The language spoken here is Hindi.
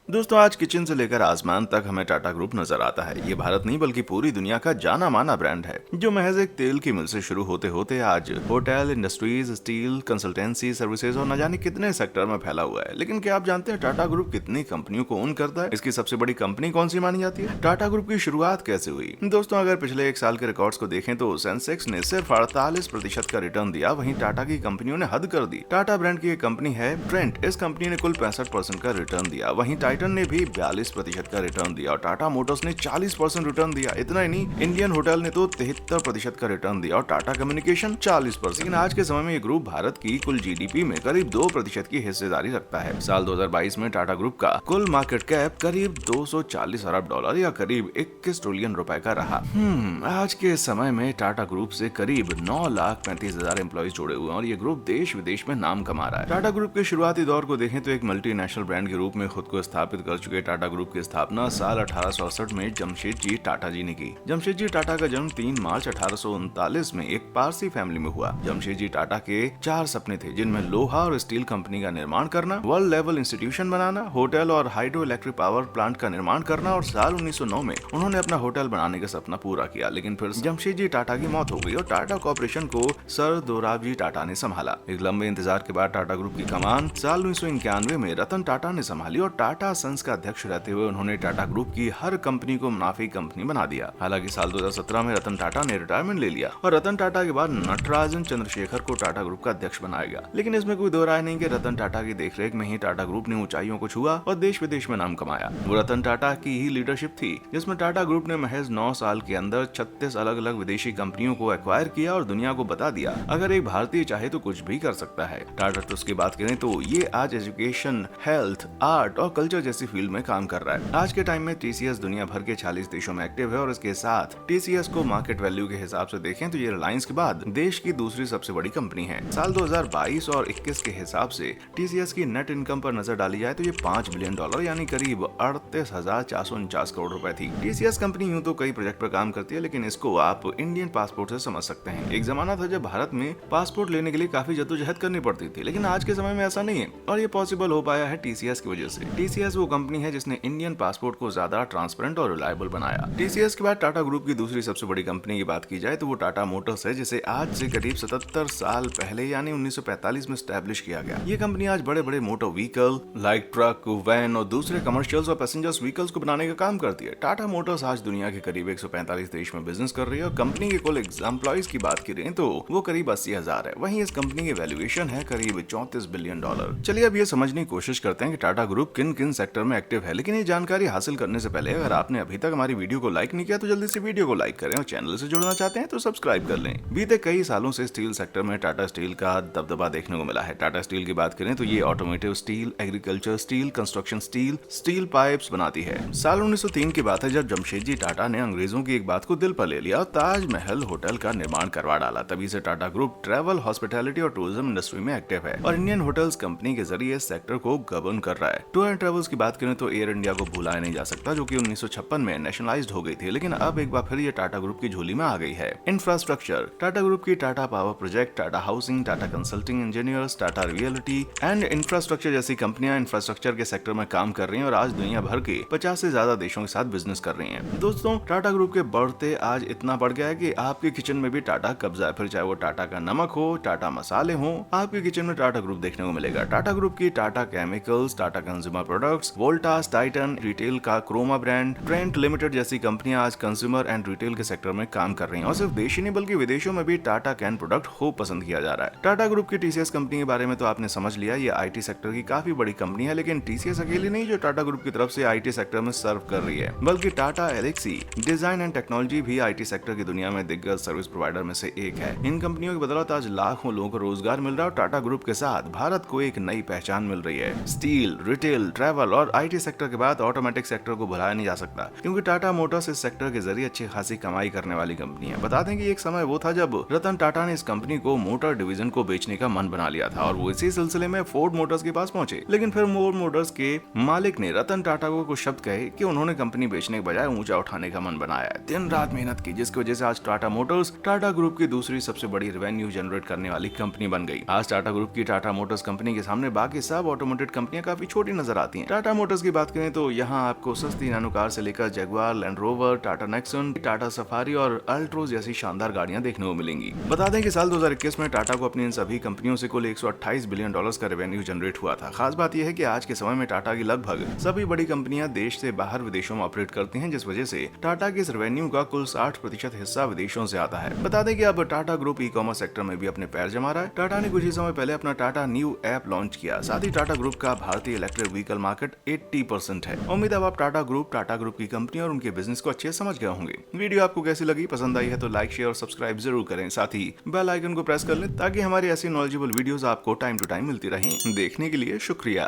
दोस्तों, आज किचन से लेकर आसमान तक हमें टाटा ग्रुप नजर आता है। ये भारत नहीं बल्कि पूरी दुनिया का जाना माना ब्रांड है, जो महज एक तेल की मिल से शुरू होते होते आज hotel, industries, steel, consultancy services और न जाने कितने सेक्टर में फैला हुआ है। लेकिन क्या आप जानते हैं टाटा ग्रुप कितनी कंपनियों को ओन करता है? इसकी सबसे बड़ी कंपनी कौन सी मानी जाती है? टाटा ग्रुप की शुरुआत कैसे हुई? दोस्तों, अगर पिछले एक साल के रिकॉर्ड्स को देखें तो सेंसेक्स ने सिर्फ 48% का रिटर्न दिया। वहीं टाटा की कंपनियों ने हद कर दी। टाटा ब्रांड की एक कंपनी है ट्रेंट, इस कंपनी ने कुल 65% का रिटर्न दिया। वहीं टाइटन ने भी 42% का रिटर्न दिया और टाटा मोटर्स ने 40% रिटर्न दिया। इतना ही नहीं, इंडियन होटल ने तो 73% का रिटर्न दिया और टाटा कम्युनिकेशन 40%। लेकिन आज के समय में ये ग्रुप भारत की कुल जीडीपी में करीब 2% की हिस्सेदारी रखता है। साल 2022 में टाटा ग्रुप का कुल मार्केट कैप करीब 240 अरब डॉलर या करीब 21 ट्रिलियन रुपए का रहा। आज के समय में टाटा ग्रुप से करीब 9,35,000 एम्प्लॉइज जुड़े हुए हैं और ये ग्रुप देश विदेश में नाम कमा रहा है। टाटा ग्रुप के शुरुआती दौर को देखें तो एक मल्टीनेशनल ब्रांड के रूप में खुद को स्थापित कर चुके टाटा ग्रुप की स्थापना साल 1868 में जमशेदजी टाटा जी ने की। जमशेदजी टाटा का जन्म 3 मार्च 1839 में एक पारसी फैमिली में हुआ। जमशेदजी टाटा के 4 सपने थे, जिनमें लोहा और स्टील कंपनी का निर्माण करना, वर्ल्ड लेवल इंस्टीट्यूशन बनाना, होटल और हाइड्रो इलेक्ट्रिक पावर प्लांट का निर्माण करना और साल 1909 में उन्होंने अपना होटल बनाने का सपना पूरा किया। लेकिन फिर जमशेदजी टाटा की मौत हो गई और टाटा कॉर्पोरेशन को सर दोराबजी टाटा ने संभाला। एक लंबे इंतजार के बाद टाटा ग्रुप की कमान साल 1991 में रतन टाटा ने संभाली और टाटा सन्स का अध्यक्ष रहते हुए उन्होंने टाटा ग्रुप की हर कंपनी को मुनाफी कंपनी बना दिया। हालांकि साल 2017 में रतन टाटा ने रिटायरमेंट ले लिया और रतन टाटा के बाद नटराजन चंद्रशेखर को टाटा ग्रुप का अध्यक्ष बनाया गया। लेकिन इसमें कोई दो राय नहीं कि रतन टाटा की देखरेख में ही टाटा ग्रुप ने ऊंचाइयों को छुआ और देश विदेश में नाम कमाया। वो रतन टाटा की ही लीडरशिप थी जिसमें टाटा ग्रुप ने महज 9 साल के अंदर 36 अलग अलग विदेशी कंपनियों को एक्वायर किया और दुनिया को बता दिया अगर एक भारतीय चाहे तो कुछ भी कर सकता है। टाटा ट्रस्ट की बात करें तो ये आज एजुकेशन, हेल्थ, आर्ट और कल्चर जैसी फील्ड में काम कर रहा है। आज के टाइम में टीसीएस दुनिया भर के 40 देशों में एक्टिव है और इसके साथ टीसीएस को मार्केट वैल्यू के हिसाब से देखें तो ये रिलायंस के बाद देश की दूसरी सबसे बड़ी कंपनी है। साल 2022 और 21 के हिसाब से टीसीएस की नेट इनकम पर नजर डाली जाए तो ये $5 बिलियन यानी करीब 38,449 करोड़ रुपए थी। टीसीएस कंपनी यूं तो कई प्रोजेक्ट पर काम करती है, लेकिन इसको आप इंडियन पासपोर्ट से समझ सकते हैं। एक जमाना था जब भारत में पासपोर्ट लेने के लिए काफी जद्दोजहद करनी पड़ती थी, लेकिन आज के समय में ऐसा नहीं है और ये पॉसिबल हो पाया है टीसीएस की वजह से। टीसीएस वो कंपनी है जिसने इंडियन पासपोर्ट को ज्यादा ट्रांसपेरेंट और रिलायबल बनाया। टीसीएस के बाद टाटा ग्रुप की दूसरी सबसे बड़ी कंपनी की बात की जाए तो वो टाटा मोटर्स है, जिसे आज से करीब 77 साल पहले यानी 1945 में स्टैब्लिश किया गया। ये कंपनी आज बड़े बड़े motor vehicle like truck, van और दूसरे कमर्शियल्स और पैसेंजर्स व्हीकल्स को बनाने का काम करती है। टाटा मोटर्स आज दुनिया के करीब 145 देश में बिजनेस कर रही है और कंपनी के कुल एम्प्लॉइज की बात करें तो वो करीब 80,000 है। वहीं इस कंपनी की वैल्यूएशन है करीब $34 बिलियन। चलिए अब ये समझने की कोशिश करते हैं कि टाटा ग्रुप किन किन सेक्टर में एक्टिव है। लेकिन ये जानकारी हासिल करने से पहले अगर आपने अभी तक हमारी वीडियो को लाइक नहीं किया तो जल्दी से वीडियो को लाइक करें और चैनल से जुड़ना चाहते हैं तो सब्सक्राइब कर लें। बीते कई सालों से स्टील सेक्टर में टाटा स्टील का दबदबा देखने को मिला है। टाटा स्टील की बात करें तो ये automotive steel, agriculture steel, construction steel, steel pipes बनाती है। साल 1903 की बात है जब जमशेदजी टाटा ने अंग्रेजों की एक बात को दिल पर ले लिया और ताजमहल होटल का निर्माण करवा डाला। तभी से टाटा ग्रुप ट्रैवल, हॉस्पिटैलिटी और टूरिज्म इंडस्ट्री में एक्टिव है और इंडियन होटल्स कंपनी के जरिए इस सेक्टर को गवर्न कर रहा है। टूर एंड ट्रेवल्स की बात करें तो एयर इंडिया को भुलाया नहीं जा सकता, जो कि 1956 में नेशनलाइज्ड हो गई थी, लेकिन अब एक बार फिर ये टाटा ग्रुप की झोली में आ गई है। इंफ्रास्ट्रक्चर, टाटा ग्रुप की Tata power project, Tata housing, Tata consulting engineers, Tata reality and infrastructure जैसी कंपनियां इंफ्रास्ट्रक्चर के सेक्टर में काम कर रही हैं और आज दुनिया भर के 50 से ज्यादा देशों के साथ बिजनेस कर रही हैं। दोस्तों, टाटा ग्रुप के बढ़ते आज इतना बढ़ गया है कि आपके किचन में भी टाटा कब्जा है। फिर चाहे वो टाटा का नमक हो, टाटा मसाले हो, आपके किचन में टाटा ग्रुप देखने को मिलेगा। टाटा ग्रुप की Tata chemicals, Tata consumer products, Voltas, Titan, retail का क्रोमा ब्रांड, ट्रेंट लिमिटेड जैसी कंपनियां आज कंज्यूमर एंड रिटेल के सेक्टर में काम कर रही हैं और सिर्फ देश ही नहीं बल्कि विदेशों में भी टाटा कैन प्रोडक्ट खूब पसंद किया जा रहा है। टाटा ग्रुप की टीसीएस कंपनी के बारे में तो आपने समझ लिया, ये आईटी सेक्टर की काफी बड़ी कंपनी है, लेकिन टीसीएस अकेली नहीं जो टाटा ग्रुप की तरफ से आईटी सेक्टर में सर्व कर रही है, बल्कि Tata Elxsi design and technology भी आईटी सेक्टर की दुनिया में दिग्गज सर्विस प्रोवाइडर में से एक है। इन कंपनियों की बदौलत आज लाखों लोगों को रोजगार मिल रहा है और टाटा ग्रुप के साथ भारत को एक नई पहचान मिल रही है। स्टील, रिटेल, ट्रैवल और आईटी सेक्टर के बाद ऑटोमेटिक सेक्टर को भुलाया नहीं जा सकता, क्योंकि टाटा मोटर्स इस सेक्टर के जरिए अच्छी खासी कमाई करने वाली कंपनी है। बता दें कि एक समय वो था जब रतन टाटा ने इस कंपनी को मोटर डिवीजन को बेचने का मन बना लिया था और वो इसी सिलसिले में फोर्ड मोटर्स के पास पहुंचे। लेकिन फिर फोर्ड मोटर्स के मालिक ने रतन टाटा को कुछ शब्द कहे कि उन्होंने कंपनी बेचने के बजाय ऊंचा उठाने का मन बनाया। दिन रात मेहनत की, जिसकी वजह से आज टाटा मोटर्स टाटा ग्रुप की दूसरी सबसे बड़ी रेवेन्यू जनरेट करने वाली कंपनी बन गई। आज टाटा ग्रुप की टाटा मोटर्स कंपनी के सामने बाकी सब ऑटोमोटिव कंपनियां काफी छोटी नजर आती हैं। टाटा मोटर्स की बात करें तो यहाँ आपको सस्ती नैनो कार से लेकर Jaguar, land rover, Tata Nexon, Tata safari और अल्ट्रोज जैसी शानदार गाड़ियां देखने को मिलेंगी। बता दें कि साल 2021 में टाटा को अपनी इन सभी कंपनियों से कुल 128 बिलियन डॉलर्स का रेवेन्यू जनरेट हुआ था। खास बात यह है कि आज के समय में टाटा की लगभग सभी बड़ी कंपनियां देश से बाहर विदेशों में ऑपरेट करती हैं, जिस वजह से टाटा के इस रेवेन्यू का कुल 60% हिस्सा विदेशों से आता है। बता दें कि अब Tata group e commerce sector में भी अपने पैर जमा रहा है। टाटा ने कुछ ही समय पहले अपना टाटा न्यू ऐप लॉन्च किया। साथ ही टाटा ग्रुप का भारतीय इलेक्ट्रिक व्हीकल मार्केट 80% है। उम्मीद है आप टाटा ग्रुप की कंपनी और उनके बिजनेस को अच्छे समझ गए होंगे। वीडियो आपको कैसी लगी? पसंद आई है तो लाइक, शेयर और सब्सक्राइब जरूर करें। साथ ही बेल आइकन को प्रेस कर लें ताकि हमारी ऐसी नॉलेजेबल वीडियोस आपको टाइम टू टाइम मिलती रहें। देखने के लिए शुक्रिया।